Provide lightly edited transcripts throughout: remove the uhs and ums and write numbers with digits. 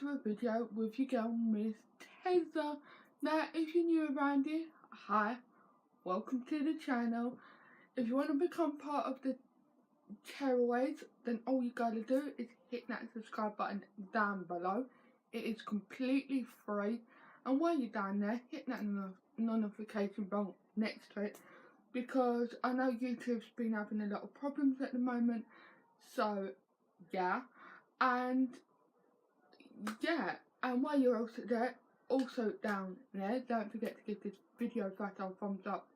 to a video with your girl Miss Tezza. Now if you're new around here, hi, welcome to the channel. If you want to become part of the terrorists, then all you gotta do is hit that subscribe button down below. It is completely free, and while you're down there, hit that notification bell next to it, because I know YouTube's been having a lot of problems at the moment. So yeah, and while you're also down there, don't forget to give this video a fat old thumbs up,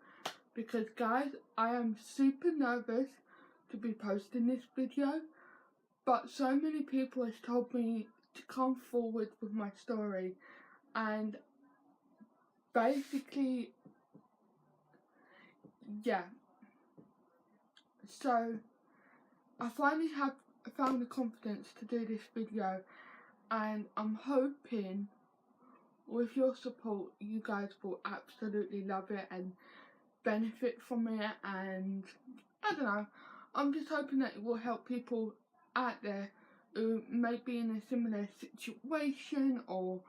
because guys, I am super nervous to be posting this video, but so many people has told me to come forward with my story, and basically yeah, so I finally have found the confidence to do this video, and I'm hoping with your support you guys will absolutely love it and benefit from it. And I don't know, I'm just hoping that it will help people out there who may be in a similar situation, or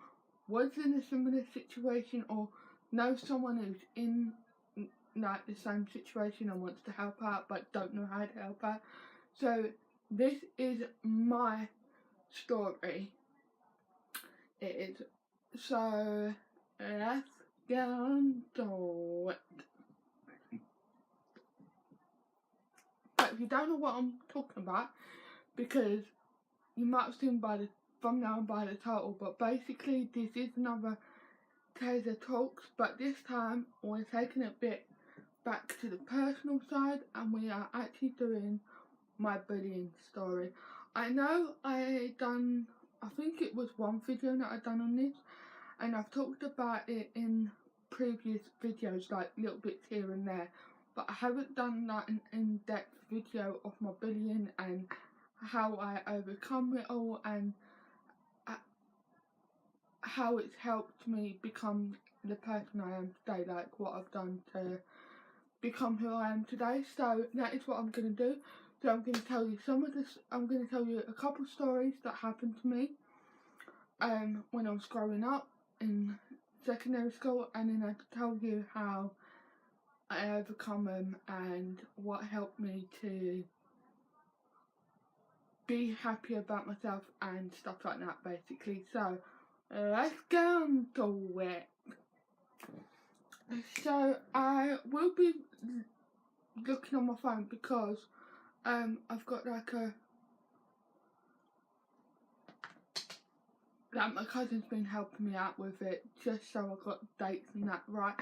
was in a similar situation, or know someone who's in like the same situation and wants to help out but don't know how to help out. So this is my story. It is. So let's get on to it. But if you don't know what I'm talking about, because you might have seen by the thumbnail and by the title, but basically this is another Tezza Talks, but this time we're taking it a bit back to the personal side, and we are actually doing my bullying story. I know I think it was one video that I done on this, and I've talked about it in previous videos, like little bits here and there, but I haven't done like an in-depth video of my bullying and how I overcome it all, and how it's helped me become the person I am today, like what I've done to become who I am today. So that is what I'm going to do. So I'm going to tell you I'm going to tell you a couple stories that happened to me when I was growing up in secondary school, and then I can tell you how I overcome them and what helped me to be happy about myself and stuff like that, basically. So let's get on to it. So I will be looking on my phone because I've got like my cousin's been helping me out with it, just so I got dates and that right,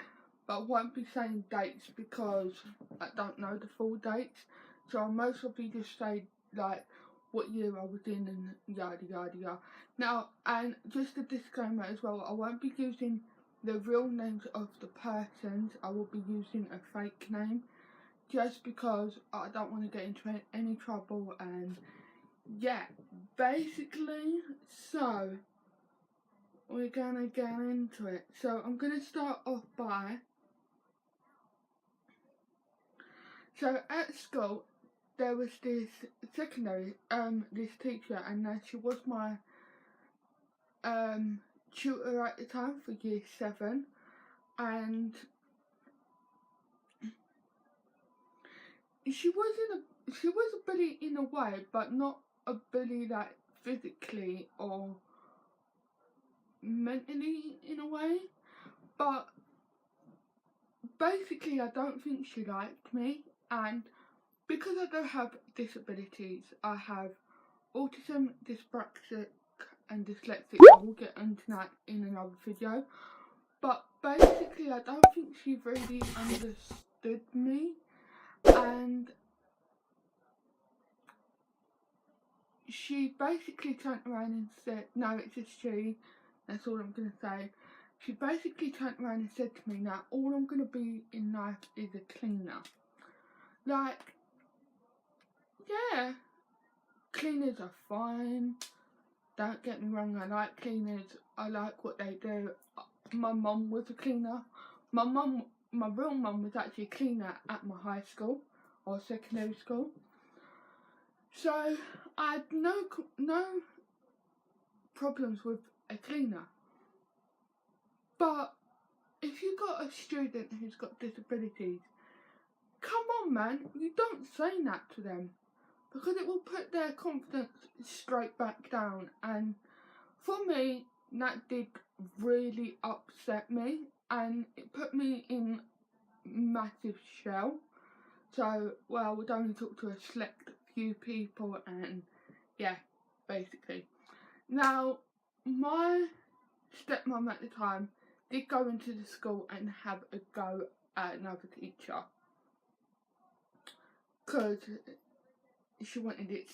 but I won't be saying dates because I don't know the full dates, so I'll most probably just say like what year I was in and yada yada yada. Now, and just a disclaimer as well, I won't be using the real names of the persons. I will be using a fake name, just because I don't want to get into any trouble. And yeah, basically, so we're gonna get into it. So I'm gonna start off by, so at school there was this this teacher, and she was my tutor at the time for year 7, and she was a bully in a way, but not a bully like physically or mentally in a way. But basically I don't think she liked me, and because I don't have disabilities, I have autism, dyspraxic and dyslexic. I will get into that in another video, but basically I don't think she really understood me, and she basically turned around and said, no, it's just she, that's all I'm going to say. She basically turned around and said to me, now all I'm going to be in life is a cleaner. Like, yeah, cleaners are fine, don't get me wrong, I like cleaners, I like what they do. My mum was a cleaner. My real mum was actually a cleaner at my high school or secondary school. So I had no problems with a cleaner. But if you've got a student who's got disabilities, come on man, you don't say that to them, because it will put their confidence straight back down. And for me, that did really upset me, and it put me in massive shell. So, well, we'd only talk to a select few people, and yeah, basically. Now, my stepmom at the time did go into the school and have a go at another teacher, because she wanted it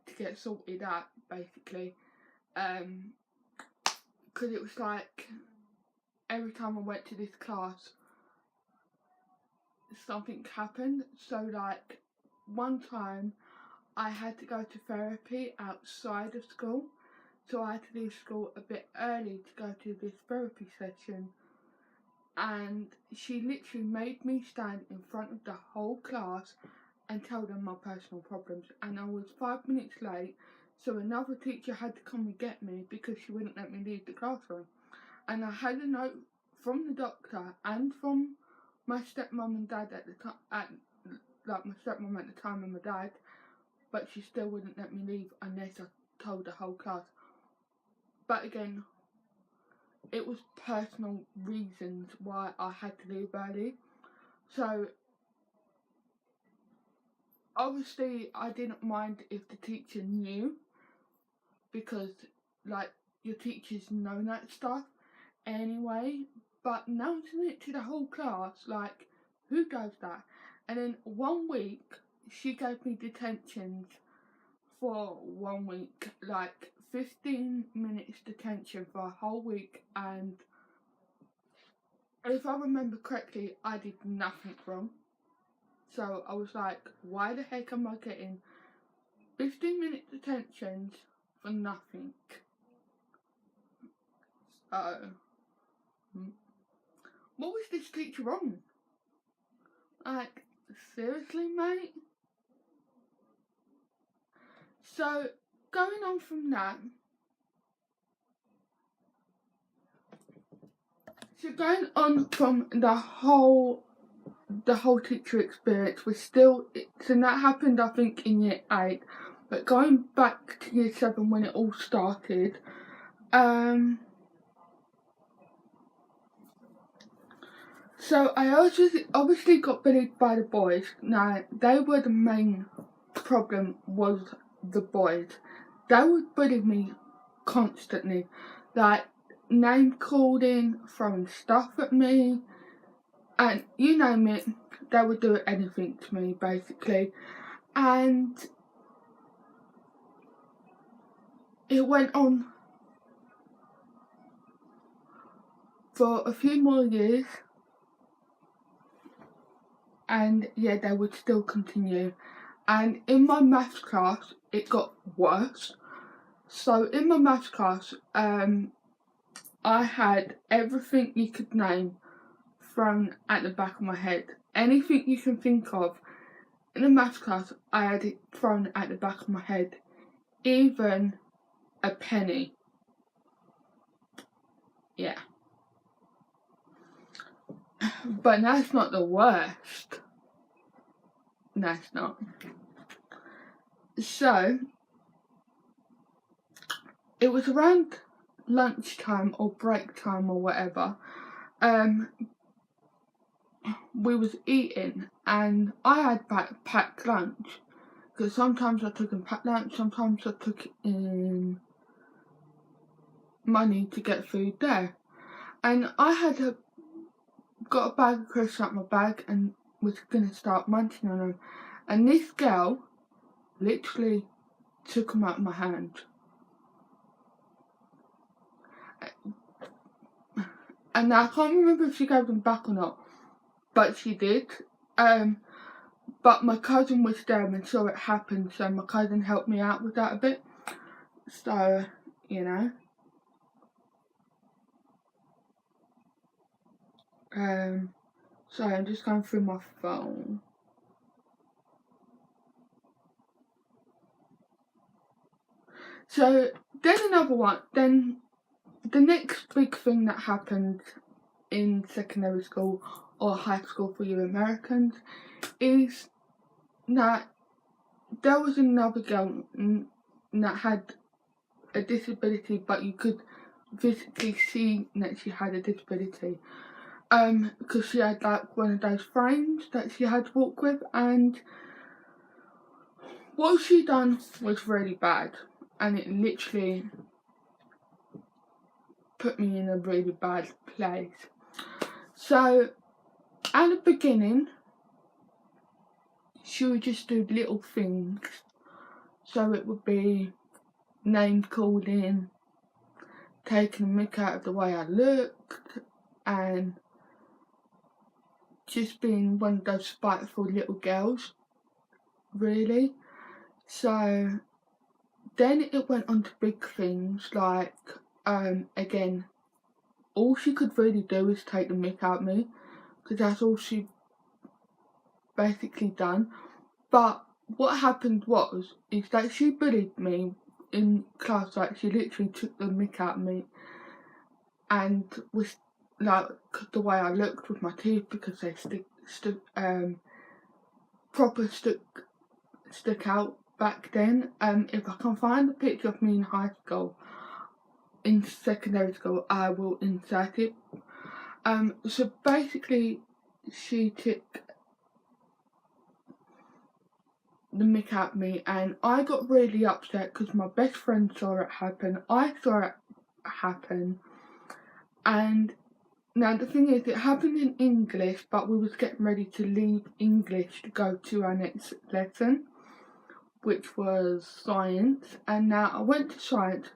to get sorted out, basically. Because it was like, every time I went to this class, something happened. So like, one time I had to go to therapy outside of school, so I had to leave school a bit early to go to this therapy session, and she literally made me stand in front of the whole class and tell them my personal problems, and I was 5 minutes late, so another teacher had to come and get me because she wouldn't let me leave the classroom. And I had a note from the doctor and from my stepmom and dad at the time, like my stepmom at the time and my dad, but she still wouldn't let me leave unless I told the whole class. But again, it was personal reasons why I had to leave early. So obviously I didn't mind if the teacher knew, because like, your teachers know that stuff anyway, but announcing it to the whole class, like, who does that? And then 1 week she gave me detentions for 1 week, like 15 minutes detention for a whole week, and if I remember correctly, I did nothing wrong. So I was like, why the heck am I getting 15-minute detentions for nothing? So, what was this teacher on? Like, seriously, mate? So, going on from that, the whole teacher experience was still, so that happened I think in year 8, but going back to year 7 when it all started, so I obviously got bullied by the boys. Now, they were the main problem, was the boys. They would bully me constantly, like name calling, throwing stuff at me, and you name it, they would do anything to me basically. And it went on for a few more years, and yeah, they would still continue. And in my maths class, it got worse. So in my maths class, I had everything you could name thrown at the back of my head. Anything you can think of in the maths class, I had it thrown at the back of my head. Even a penny. Yeah. But that's not the worst. That's not. So, it was around lunchtime or break time or whatever. We was eating, and I had packed lunch, because sometimes I took in packed lunch, sometimes I took in money to get food there. And I had got a bag of crisps out my bag and was gonna start munching on them, and this girl literally took them out of my hand. And I can't remember if she gave them back or not, but she did. But my cousin was there and saw it happen, so my cousin helped me out with that a bit. So, you know. Sorry, I'm just going through my phone. So then another one. Then the next big thing that happened in secondary school or high school for you Americans is that there was another girl that had a disability, but you could physically see that she had a disability. Because she had like one of those frames that she had to walk with, and what she done was really bad, and it literally put me in a really bad place. So at the beginning, she would just do little things. So it would be name calling, taking the mick out of the way I looked, and just being one of those spiteful little girls, really. So then it went on to big things like, again, all she could really do is take the mick out of me, because that's all she basically done. But what happened is that she bullied me in class. Like, she literally took the mick out of me, and was like the way I looked with my teeth, because they stuck out back then. If I can find a picture of me in high school, in secondary school, I will insert it. So basically, she took the mick out of me, and I got really upset because my best friend saw it happen. I saw it happen, and now the thing is, it happened in English, but we was getting ready to leave English to go to our next lesson, which was science. And now I went to science,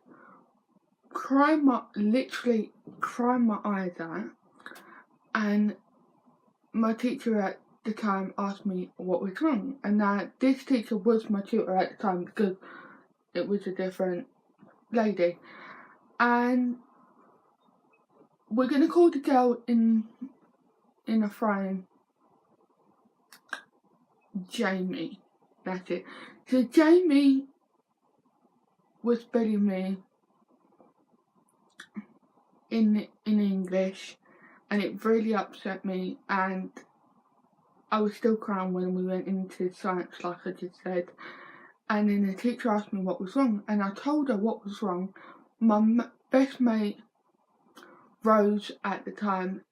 literally crying my eyes out, and my teacher at the time asked me what was wrong. And now this teacher was my tutor at the time, because it was a different lady. And we're going to call the girl in a frame Jamie. That's it. So Jamie was bullying me in English, and it really upset me, and I was still crying when we went into science, like I just said. And then the teacher asked me what was wrong, and I told her what was wrong. My best mate Rose at the time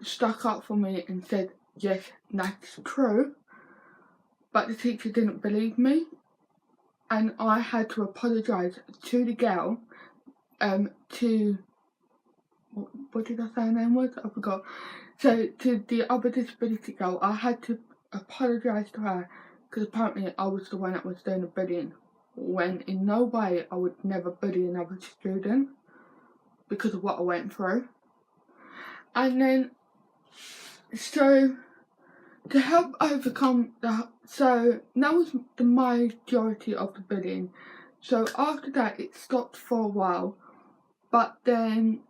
stuck up for me and said, yes, that's true, but the teacher didn't believe me, and I had to apologise to the girl, to, what did I say her name was? I forgot. So to the other disability girl, I had to apologise to her, because apparently I was the one that was doing the bullying, when in no way I would never bully another student because of what I went through. And then, so to help overcome so that was the majority of the bullying. So after that it stopped for a while, but then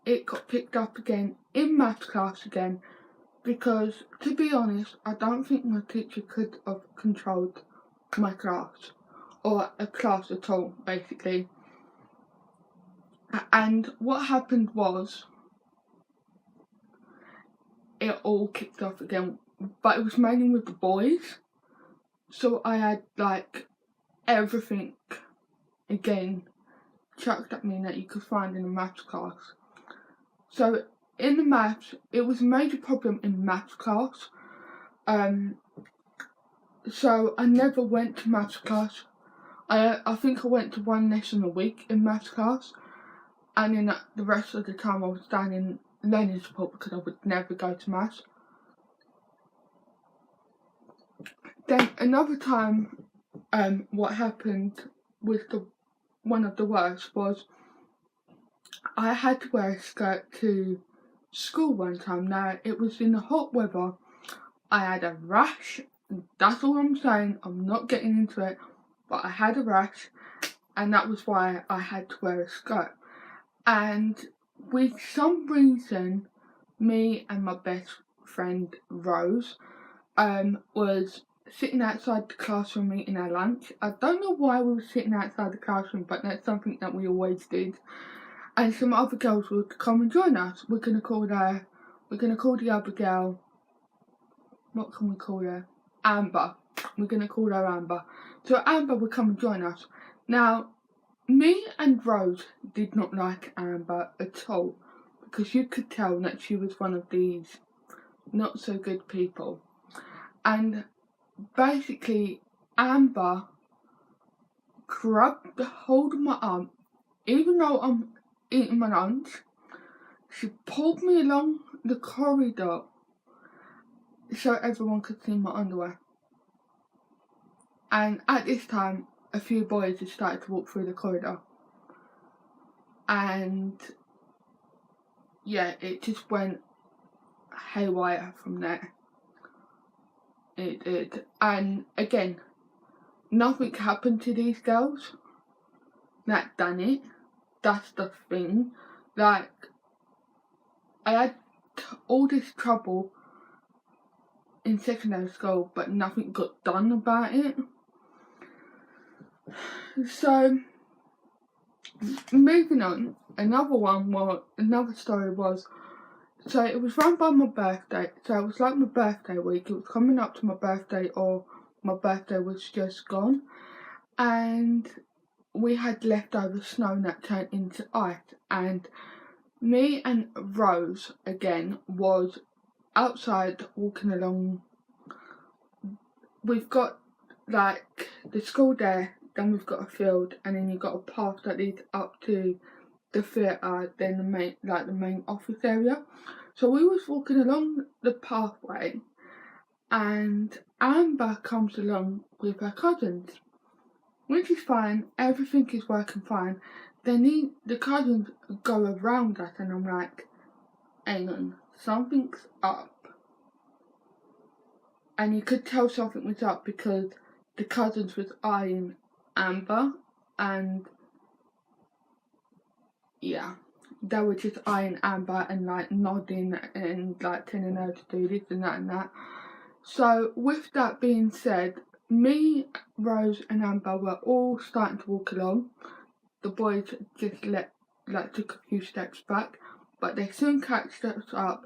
it got picked up again in maths class again, because to be honest, I don't think my teacher could have controlled my class, or a class at all, basically. And what happened was, it all kicked off again, but it was mainly with the boys. So I had like everything again chucked at me that you could find in a maths class. So in the maths, it was a major problem in maths class. So I never went to maths class. I think I went to one lesson a week in maths class, and then the rest of the time I was down in learning support, because I would never go to maths. Then another time, what happened with one of the worst was, I had to wear a skirt to school one time. Now it was in the hot weather. I had a rash. That's all I'm saying. I'm not getting into it, but I had a rash, and that was why I had to wear a skirt. And with some reason, me and my best friend Rose was sitting outside the classroom eating our lunch. I don't know why we were sitting outside the classroom, but that's something that we always did. And some other girls would come and join us. We're gonna call the other girl, what can we call her? Amber. We're gonna call her Amber. So Amber would come and join us. Now, me and Rose did not like Amber at all, because you could tell that she was one of these not so good people. And basically, Amber grabbed the hold of my arm, even though I'm eating my lunch. She pulled me along the corridor so everyone could see my underwear. And at this time, a few boys had started to walk through the corridor. And yeah, it just went haywire from there. It did. And again, nothing happened to these girls that done it. That's the thing. Like, I had all this trouble in secondary school, but nothing got done about it. So, moving on, another story was, so it was run by my birthday, so it was like my birthday week. It was coming up to my birthday, or my birthday was just gone, and we had leftover snow that turned into ice, and me and Rose, again, was outside walking along. We've got, like, the school there, then we've got a field, and then you've got a path that leads up to the theatre, then the main office area. So we was walking along the pathway, and Amber comes along with her cousins, which is fine, everything is working fine. Then the cousins go around us, and I'm like, hang on, something's up. And you could tell something was up because the cousins was eyeing Amber, and yeah, they were just eyeing Amber and like nodding and like telling her to do this and that and that. So with that being said, me, Rose and Amber were all starting to walk along. The boys just took a few steps back, but they soon catched us up,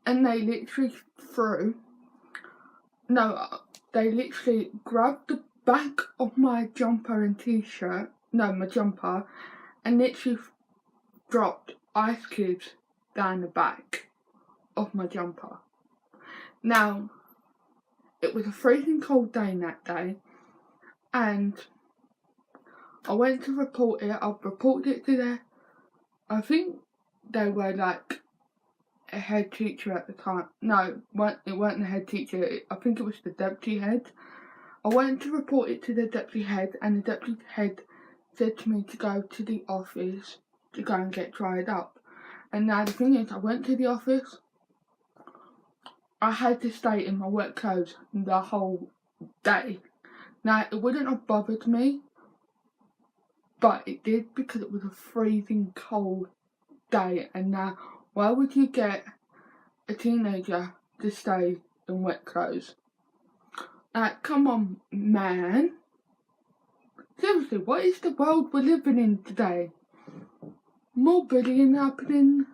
and they literally grabbed the back of my jumper and t-shirt, my jumper, and literally dropped ice cubes down the back of my jumper. Now, it was a freezing cold day that day, and I went to report it. I reported it to I think they were like a head teacher at the time. No, it weren't the head teacher. I think it was the deputy head. I went to report it to the deputy head, and the deputy head said to me to go to the office to go and get dried up. And now the thing is, I went to the office. I had to stay in my work clothes the whole day. Now, it wouldn't have bothered me, but it did because it was a freezing cold day. And now, why would you get a teenager to stay in wet clothes? Come on, man. Seriously, what is the world we're living in today? More bullying happening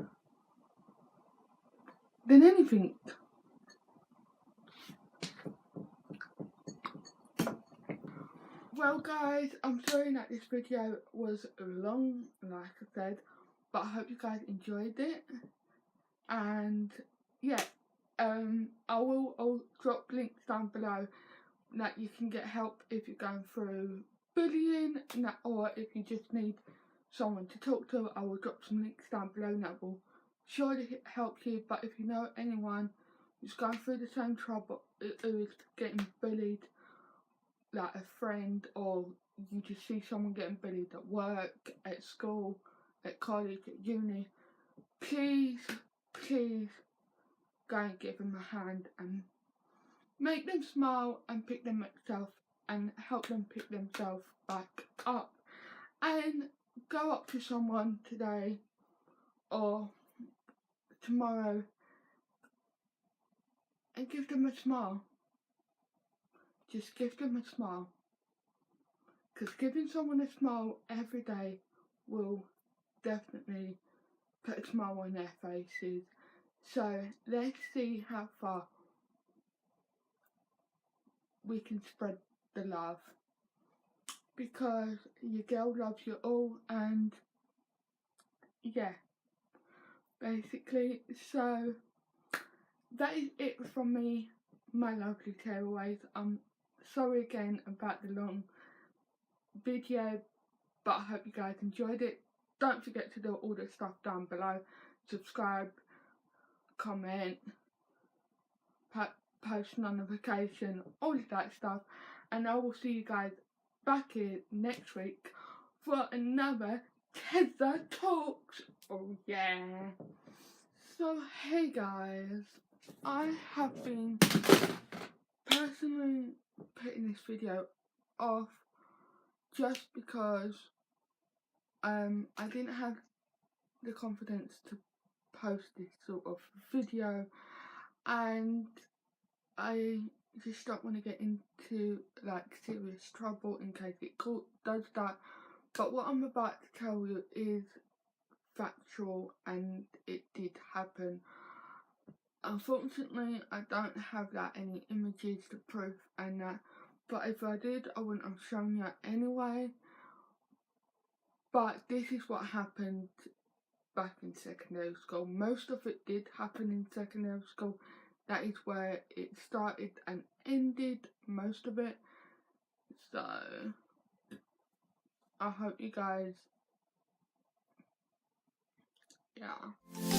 than anything. Well guys, I'm sorry that this video was long, like I said, but I hope you guys enjoyed it. And yeah, I'll drop links down below that you can get help if you're going through bullying, or if you just need someone to talk to. I will drop some links down below that will surely help you. But if you know anyone who's going through the same trouble, who is getting bullied, like a friend, or you just see someone getting bullied at work, at school, at college, at uni, please go and give them a hand and make them smile and pick themselves and help them pick themselves back up, and go up to someone today or tomorrow and give them a smile. just give them a smile. Because giving someone a smile every day will definitely put a smile on their faces. So let's see how far we can spread the love. Because your girl loves you all, and yeah, basically. So that is it from me, my lovely tearaways. I'm sorry again about the long video, but I hope you guys enjoyed it. Don't forget to do all the stuff down below. Subscribe, comment, post notification, all of that stuff. And I will see you guys back here next week for another Tezza Talks. Oh yeah. So hey guys, I have been personally putting this video off just because I didn't have the confidence to post this sort of video, and I just don't want to get into like serious trouble in case it does that. But what I'm about to tell you is factual, and it did happen. Unfortunately, I don't have like any images to prove and that, but if I did, I wouldn't have shown you anyway. But this is what happened back in secondary school. Most of it did happen in secondary school. That is where it started and ended, most of it. So I hope you guys, yeah.